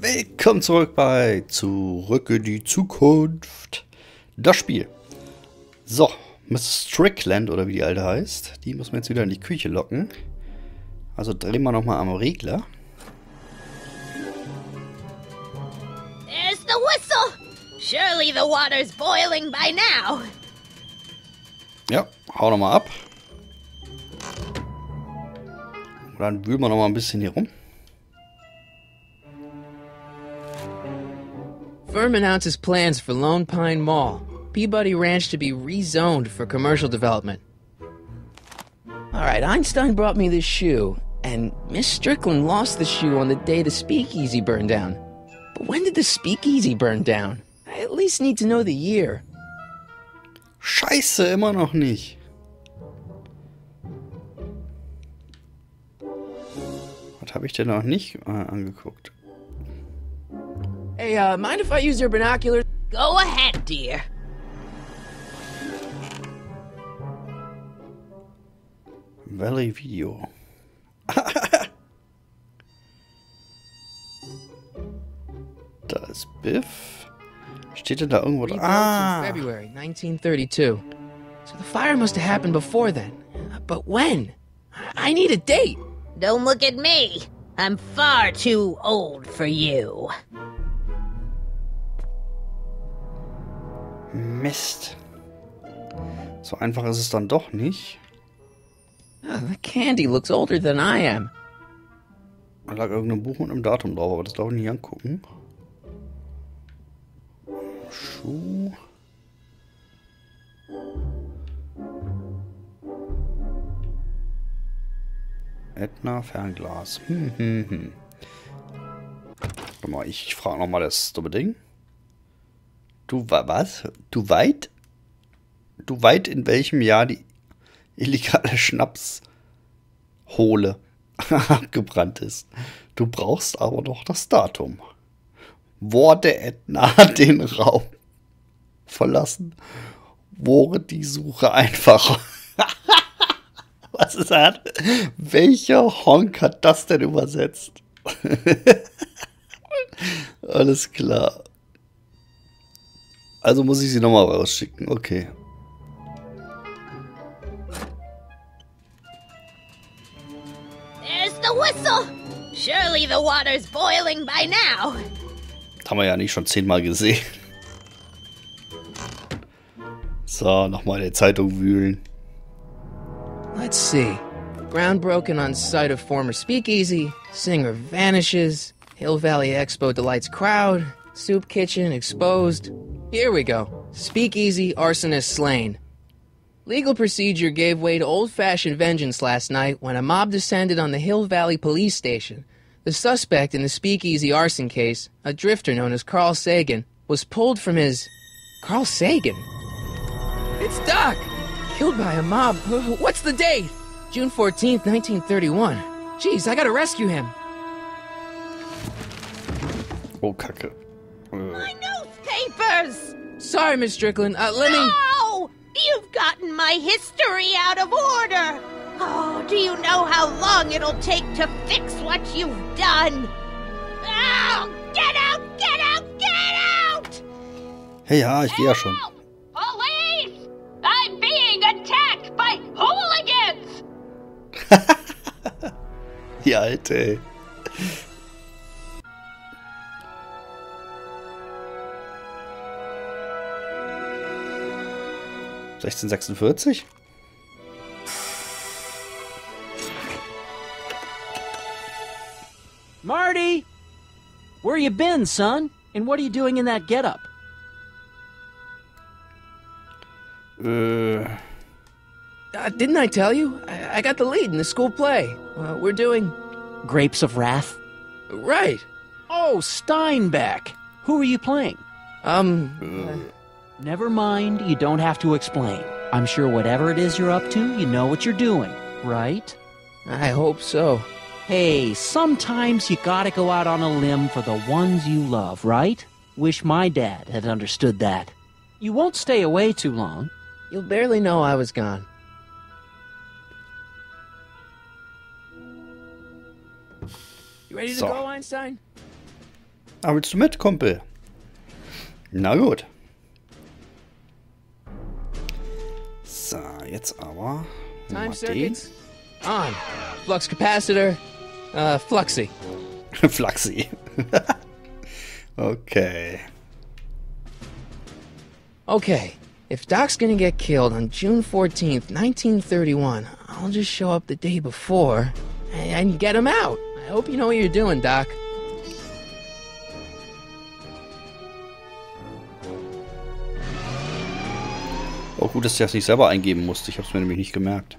Willkommen zurück bei Zurück in die Zukunft. Das Spiel. So, Miss Strickland oder wie die alte heißt, die muss man jetzt wieder in die Küche locken. Also drehen wir nochmal am Regler. There's the whistle. Surely the water's boiling by now. Ja, hau nochmal ab. Und dann wühlen wir nochmal ein bisschen hier rum. Firm announces plans for Lone Pine Mall, Peabody Ranch to be rezoned for commercial development. Alright, Einstein brought me this shoe, and Miss Strickland lost the shoe on the day the speakeasy burned down. But when did the speakeasy burn down? I at least need to know the year. Scheiße, immer noch nicht. Was habe ich denn noch nicht angeguckt? Hey, mind if I use your binoculars? Go ahead, dear. Valley Video. Da ist Biff. Steht denn da irgendwo Rebuilt dran? in February 1932. So the fire must have happened before then. But when? I need a date. Don't look at me. I'm far too old for you. Mist. So einfach ist es dann doch nicht. The candy looks older than I am. Da lag irgendein Buch mit einem Datum drauf, aber das darf ich nicht angucken. Schuh. Edna, Fernglas. Warte mal, ich frage nochmal das dumme Ding. Was? Du weit in welchem Jahr die illegale Schnapshole abgebrannt ist. Du brauchst aber doch das Datum. Wurde Edna den Raum verlassen, wurde die Suche einfacher. Was ist das? Welcher Honk hat das denn übersetzt? Alles klar. Also muss ich sie nochmal rausschicken. Okay. There's the whistle. Surely the water's boiling by now. Das haben wir ja nicht schon 10-mal gesehen. So, nochmal in der Zeitung wühlen. Let's see. Ground broken on site of former speakeasy. Singer vanishes. Hill Valley Expo delights crowd. Soup kitchen exposed. Here we go. Speakeasy arsonist slain. Legal procedure gave way to old-fashioned vengeance last night when a mob descended on the Hill Valley police station. The suspect in the speakeasy arson case, a drifter known as Carl Sagan, was pulled from his... Carl Sagan? It's Doc! Killed by a mob. What's the date? June 14th, 1931. Jeez, I gotta rescue him. Oh, Kacke. My newspapers! Sorry, Miss Strickland. Let me... No! You've gotten my history out of order! Oh, do you know how long it'll take to fix what you've done? Oh, get out! Get out! Get out! Hey, ja, ich gehe ja schon. Police! I'm being attacked by hooligans! Die Alte, ey. (1646) Marty! Where you been, son? And what are you doing in that getup? Didn't I tell you? I got the lead in the school play. We're doing... Grapes of Wrath? Right. Oh, Steinbeck! Who are you playing? Never mind, you don't have to explain. I'm sure whatever it is you're up to, you know what you're doing, right? I hope so. Hey, sometimes you gotta go out on a limb for the ones you love, right? Wish my dad had understood that. You won't stay away too long. You'll barely know I was gone. You ready to go, Einstein? Ah, willst du mit, Kumpel? Na gut. So, jetzt aber. Time circuits on. Flux capacitor. Fluxy. Fluxy. Okay. Okay. If Doc's gonna get killed on June 14th, 1931, I'll just show up the day before and get him out. I hope you know what you're doing, Doc. Oh, gut, dass ich das nicht selber eingeben musste. Ich habe es mir nämlich nicht gemerkt.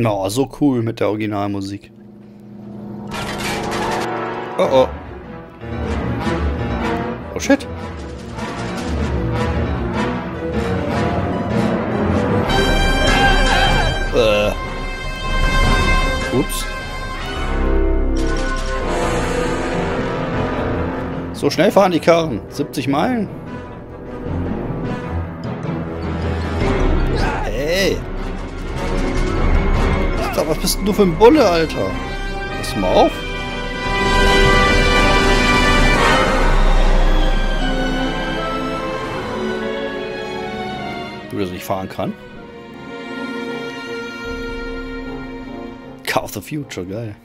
Oh, so cool mit der Originalmusik. Oh oh. Oh shit. Ups. So schnell fahren die Karren. 70 Meilen. Hey. Was bist denn du für ein Bulle, Alter? Pass mal auf. Du, dass ich fahren kann. Car of the Future, geil.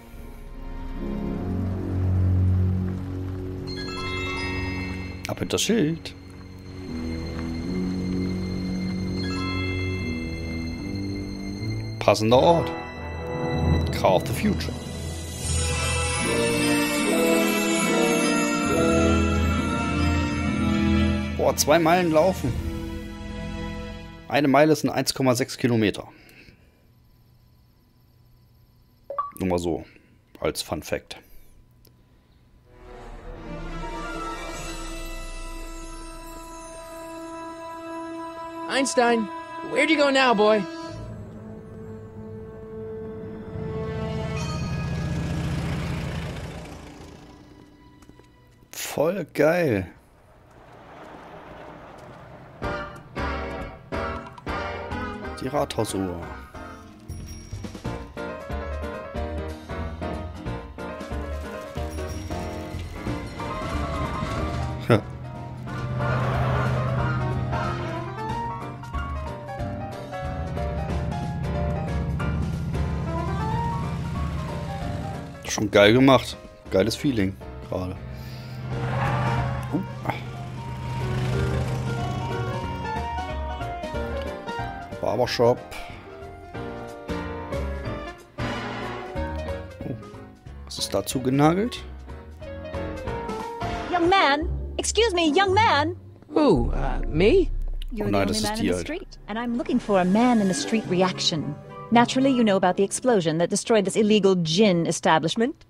Ab hinter das Schild. Passender Ort. Car of the Future. Boah, 2 Meilen laufen. 1 Meile sind 1,6 Kilometer. Nur mal so, als Fun Fact. Einstein, where'd you go now, boy? Voll geil. Die Rathausuhr. Ja. Schon geil gemacht. Geiles Feeling gerade. Barbershop. Oh, was ist dazu genagelt? Young man! Excuse me, young man! Who, me? You're Oh the nein, only das ist man die in the halt. street, and I'm looking for a man in the street reaction. Naturally, you know about the explosion that destroyed this illegal gin establishment.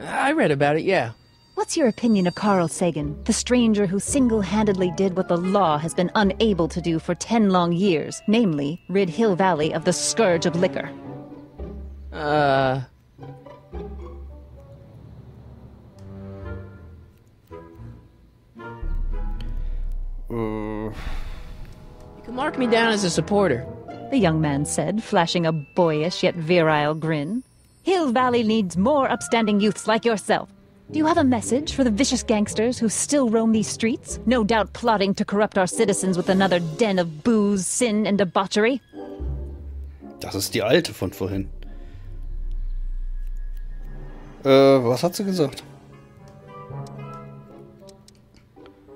I read about it, yeah. What's your opinion of Carl Sagan, the stranger who single-handedly did what the law has been unable to do for 10 long years, namely, rid Hill Valley of the scourge of liquor? You can mark me down as a supporter. The young man said, flashing a boyish yet virile grin. Hill Valley needs more upstanding youths like yourself. Do you have a message for the vicious gangsters who still roam these streets, no doubt plotting to corrupt our citizens with another den of booze, sin and debauchery? Das ist die alte von vorhin. Was hat sie gesagt?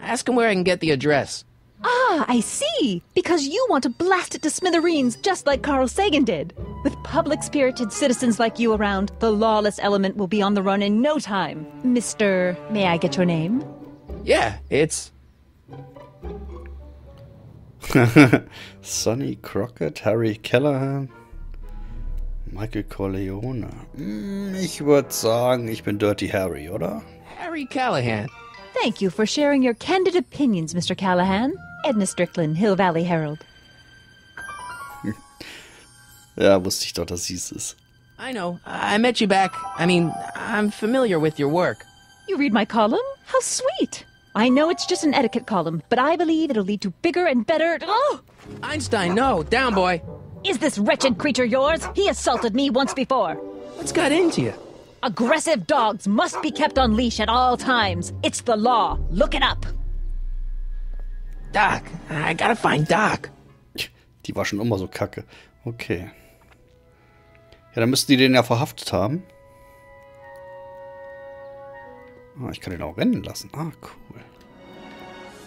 Ask him where I can get the address. Ah, I see! Because you want to blast it to smithereens just like Carl Sagan did. With public-spirited citizens like you around, the lawless element will be on the run in no time. Mr. May I get your name? Yeah, it's... Sonny Crockett, Harry Callahan. Michael Corleone. Ich würde sagen, ich bin Dirty Harry, oder? Harry Callahan. Thank you for sharing your candid opinions, Mr. Callahan. Edna Strickland, Hill Valley Herald. Ja, wusste ich doch, dass sie es ist. I know. I met you back. I mean, I'm familiar with your work. You read my column? How sweet. I know it's just an etiquette column, but I believe it'll lead to bigger and better... Oh! Einstein, no. Down, boy. Is this wretched creature yours? He assaulted me once before. What's got into you? Aggressive dogs must be kept on leash at all times. It's the law. Look it up. Doc. I gotta find Doc. Die war schon immer so kacke. Okay. Ja, dann müssten die den ja verhaftet haben. Ah, ich kann den auch rennen lassen. Ah, cool.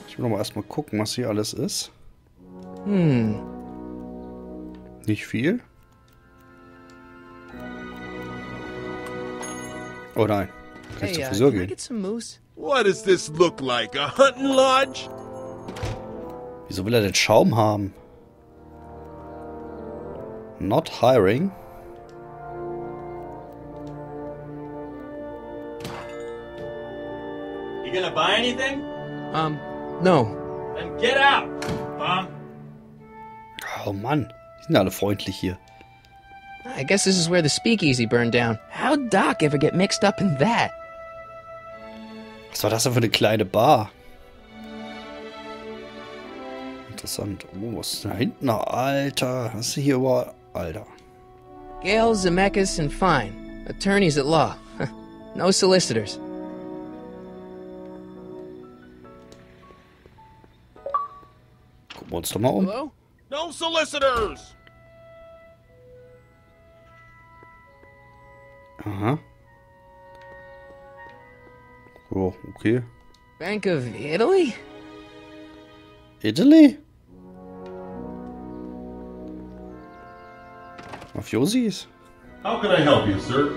Ich will aber erstmal gucken, was hier alles ist. Nicht viel. Oh nein. Kann ich zur Frisur can I gehen? get some moose? What does this look like? A hunting lodge? Wieso will er den Schaum haben? Not hiring. You gonna buy anything? No. Then get out, bum. Oh Mann. Die sind alle freundlich hier. I guess this is where the speakeasy burned down. How'd Doc ever get mixed up in that? Was war das denn für eine kleine Bar? Interessant. Oh, was ist denn da hinten? Alter. Was ist hier überall? Alter. Gale, Zemeckis, and Fine. Attorneys at law. No solicitors. Gucken wir uns doch mal um. Hello? No solicitors! Aha. So, okay. Bank of Italy? Italy? Mafiosis? How can I help you, sir?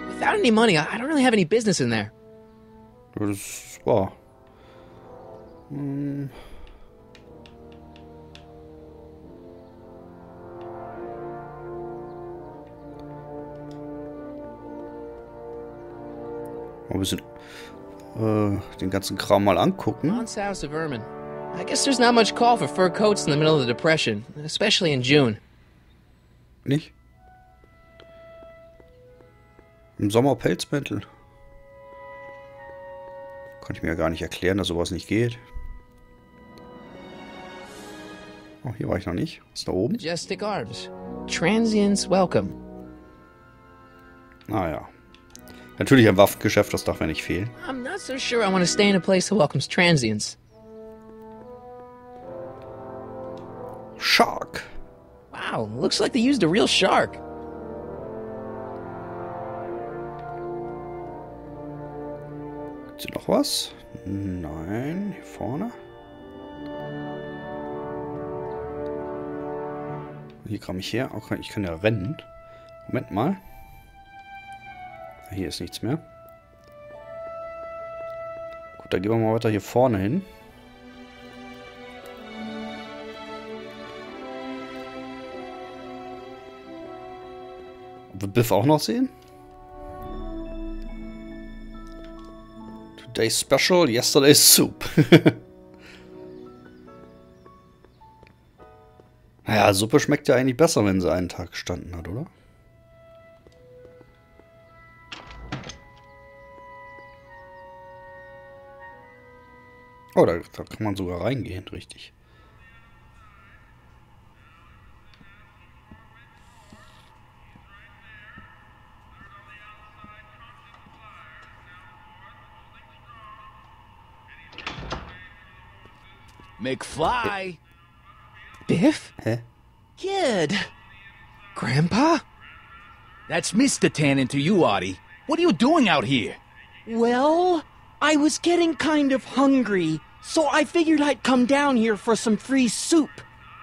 Without any money, I don't really have any business in there. Das war. Mal ein bisschen den ganzen Kram mal angucken. Aunt's House of Ermine. I guess there's not much call for fur coats in the middle of the Depression, especially in June. Nicht? Im Sommer Pelzmäntel. Konnte ich mir ja gar nicht erklären, dass sowas nicht geht. Oh, hier war ich noch nicht. Was ist da oben? Majestic Arbs. Transients welcome. Ah ja. Natürlich ein Waffengeschäft, das darf ja nicht fehlen. I'm not so sure I want to stay in a place that welcomes transients. Shark. Wow, looks like they used a real shark. Gibt's hier noch was? Nein, hier vorne. Hier kam ich her. Okay, ich kann ja rennen. Moment mal. Hier ist nichts mehr. Gut, dann gehen wir mal weiter hier vorne hin. Ob wir Biff auch noch sehen? Today's Special, Yesterday's Soup. Naja, Suppe schmeckt ja eigentlich besser, wenn sie einen Tag gestanden hat, oder? Oh, da kann man sogar reingehen, richtig. McFly! Biff? Hä? Kid! Grandpa? That's Mr. Tannen to you, Artie. What are you doing out here? Well, I was getting kind of hungry, so I figured I'd come down here for some free soup.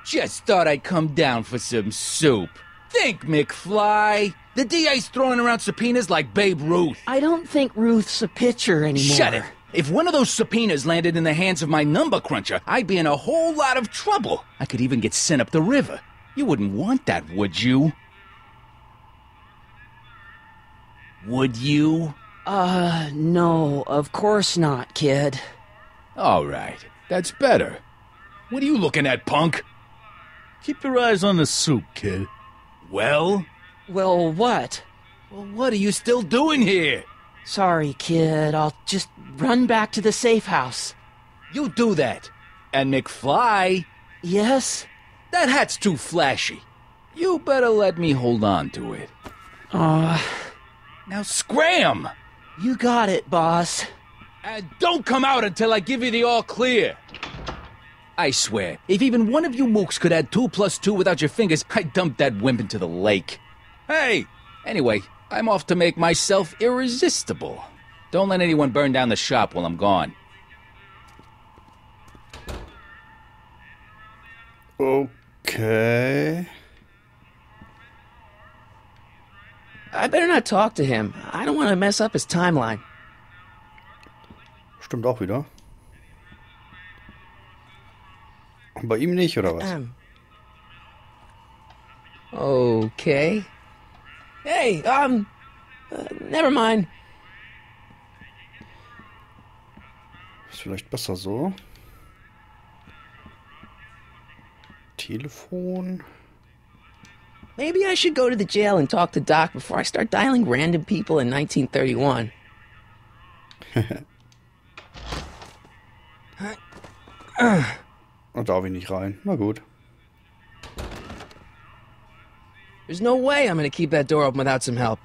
Just thought I'd come down for some soup. Think, McFly. The DA's throwing around subpoenas like Babe Ruth. I don't think Ruth's a pitcher anymore. Shut it. If one of those subpoenas landed in the hands of my number cruncher, I'd be in a whole lot of trouble. I could even get sent up the river. You wouldn't want that, would you? Would you? No, of course not, kid. All right, that's better. What are you looking at, punk? Keep your eyes on the soup, kid. Well? Well, what? Well, what are you still doing here? Sorry, kid. I'll just run back to the safe house. You do that. And McFly? Yes? That hat's too flashy. You better let me hold on to it. Now scram! You got it, boss. And don't come out until I give you the all clear. I swear, if even one of you mooks could add 2 plus 2 without your fingers, I'd dump that wimp into the lake. Hey! Anyway, I'm off to make myself irresistible. Don't let anyone burn down the shop while I'm gone. Okay. I better not talk to him. I don't want to mess up his timeline. Stimmt auch wieder. Bei ihm nicht, oder was? Okay. Hey, never mind. Ist vielleicht besser so. Telefon. Maybe I should go to the jail and talk to Doc before I start dialing random people in 1931. Da darf ich nicht rein. Na gut. There's no way I'm gonna keep that door open without some help.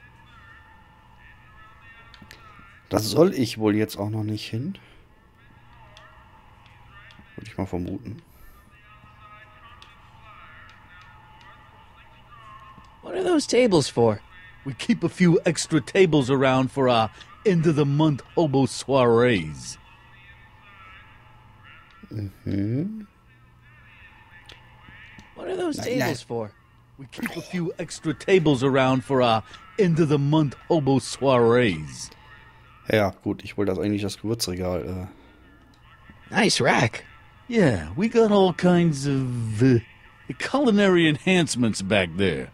Das soll ich wohl jetzt auch noch nicht hin. Würde ich mal vermuten. What are those tables for? We keep a few extra tables around for our end-of-the-month hobo soirees. Mhm. What are those tables for? We keep a few extra tables around for our end-of-the-month hobo soirees. Ja, gut, ich wollte das eigentlich das Gewürzregal. Nice rack. Yeah, we got all kinds of culinary enhancements back there.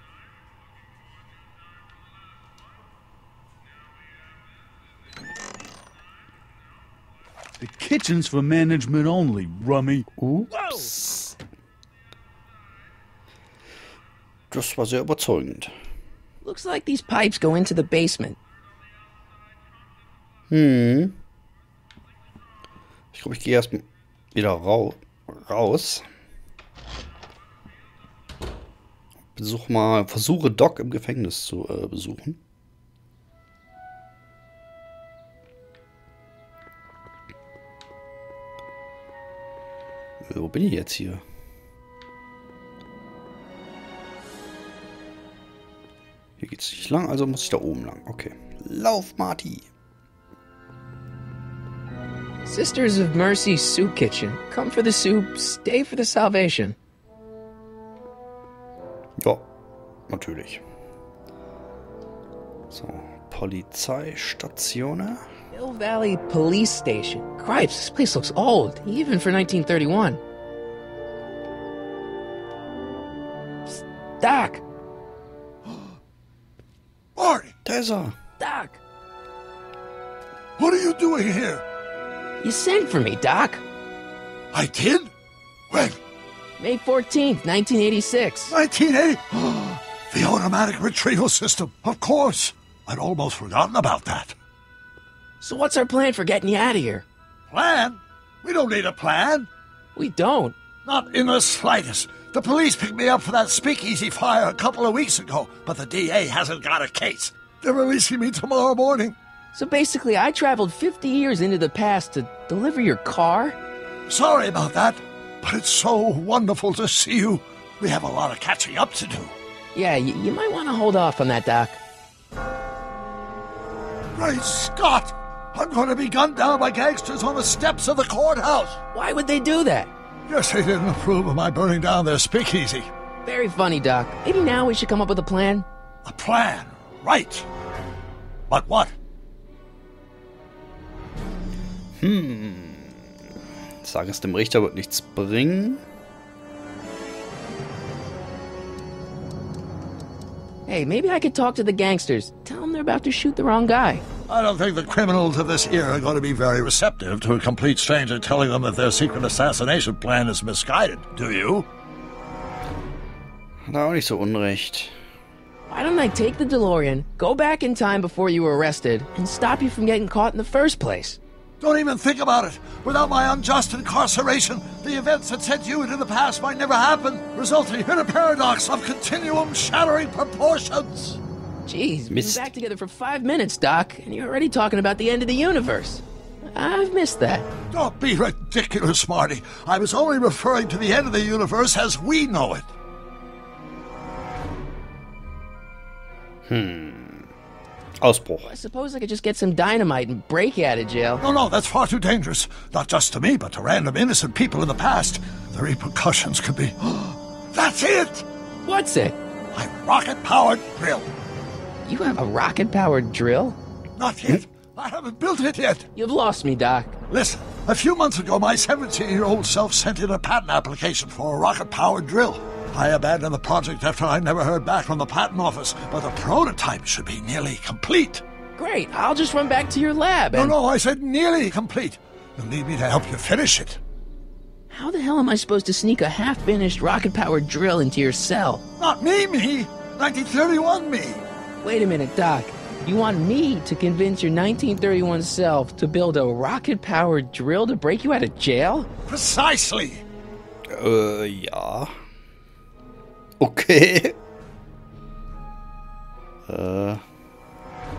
The kitchen's for management only, Rummy. Ups. Das war sehr überzeugend. Looks like these pipes go into the basement. Ich glaube, ich gehe erst wieder raus. Versuche Doc im Gefängnis zu besuchen. Wo bin ich jetzt hier? Hier geht's nicht lang, also muss ich da oben lang. Okay. Lauf, Marty! Sisters of Mercy Soup Kitchen. Come for the soup, stay for the salvation. Ja, natürlich. So, Polizeistation. Hill Valley Police Station. Cripes, this place looks old, even for 1931. Psst, Doc! Marty! Da ist er. Doc! What are you doing here? You sent for me, Doc. I did? When? May 14th, 1986. 1980? The automatic retrieval system. Of course. I'd almost forgotten about that. So what's our plan for getting you out of here? Plan? We don't need a plan. We don't. Not in the slightest. The police picked me up for that speakeasy fire a couple of weeks ago, but the DA hasn't got a case. They're releasing me tomorrow morning. So basically, I traveled 50 years into the past to deliver your car? Sorry about that, but it's so wonderful to see you. We have a lot of catching up to do. Yeah, you might want to hold off on that, Doc. Great Scott! I'm going to be gunned down by gangsters on the steps of the courthouse. Why would they do that? Guess they didn't approve of my burning down their speakeasy. Very funny, Doc. Maybe now we should come up with a plan? A plan, right. But what? Sag es dem Richter wird nichts bringen. Hey, maybe I could talk to the gangsters. Tell them they're about to shoot the wrong guy. I don't think the criminals of this era are going to be very receptive to a complete stranger telling them that their secret assassination plan is misguided. Do you? Hat er auch nicht so unrecht. Why don't I take the DeLorean, go back in time before you were arrested, and stop you from getting caught in the first place? Don't even think about it. Without my unjust incarceration, the events that sent you into the past might never happen, resulting in a paradox of continuum-shattering proportions. Jeez, we've been back together for 5 minutes, Doc, and you're already talking about the end of the universe. I've missed that. Don't be ridiculous, Marty. I was only referring to the end of the universe as we know it. Ausbruch. I suppose I could just get some dynamite and break you out of jail. No, that's far too dangerous. Not just to me, but to random innocent people in the past. The repercussions could be... That's it! What's it? My rocket-powered drill. You have a rocket-powered drill? Not yet. I haven't built it yet. You've lost me, Doc. Listen, a few months ago, my 17-year-old self sent in a patent application for a rocket-powered drill. I abandoned the project after I never heard back from the patent office, but the prototype should be nearly complete. Great, I'll just run back to your lab and... No, I said nearly complete. You'll need me to help you finish it. How the hell am I supposed to sneak a half-finished rocket-powered drill into your cell? Not me! 1931 me! Wait a minute, Doc. You want me to convince your 1931 self to build a rocket-powered drill to break you out of jail? Precisely! Ja. Okay.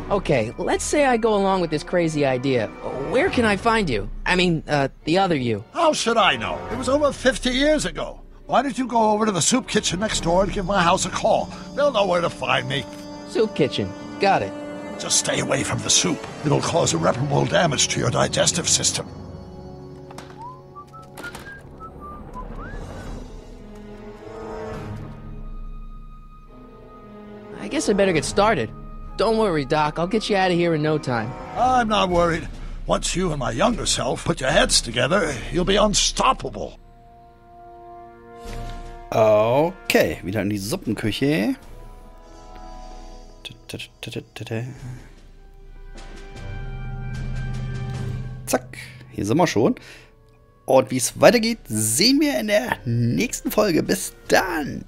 Okay, let's say I go along with this crazy idea. Where can I find you? I mean, the other you. How should I know? It was over 50 years ago. Why don't you go over to the soup kitchen next door and give my house a call? They'll know where to find me. Soup kitchen. Got it. Just stay away from the soup. It'll cause irreparable damage to your digestive system. I guess I better get started. Don't worry, Doc. I'll get you out of here in no time. I'm not worried. Once you and my younger self put your heads together, you'll be unstoppable. Okay, wieder in die Suppenküche. Zack, hier sind wir schon. Und wie es weitergeht, sehen wir in der nächsten Folge. Bis dann!